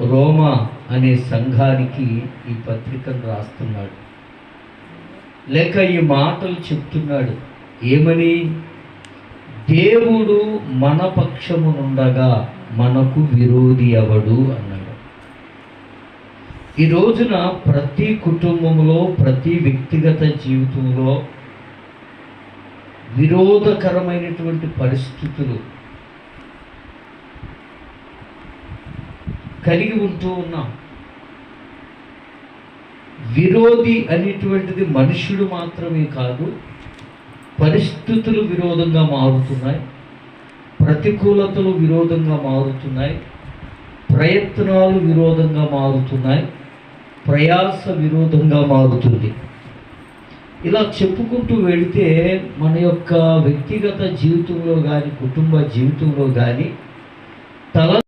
రోమా అనే సంఘానికి ఈ పత్రికను రాస్తున్నాడు. లేక ఈ మాటలు చెప్తున్నాడు. ఏమని? దేవుడు మన పక్షమునుండగా మనకు విరోధి ఎవడు అన్నాడు. ఈ రోజున ప్రతి కుటుంబంలో, ప్రతి వ్యక్తిగత జీవితంలో విరోధకరమైనటువంటి పరిస్థితులు కలిగి ఉంటూ ఉన్నాం. విరోధి అనేటువంటిది మనుష్యుడు మాత్రమే కాదు, పరిస్థితులు విరోధంగా మారుతున్నాయి, ప్రతికూలతలు విరోధంగా మారుతున్నాయి, ప్రయత్నాలు విరోధంగా మారుతున్నాయి, ప్రయాస విరోధంగా మారుతుంది. ఇలా చెప్పుకుంటూ వెళితే మన యొక్క వ్యక్తిగత జీవితంలో కానీ, కుటుంబ జీవితంలో కానీ తల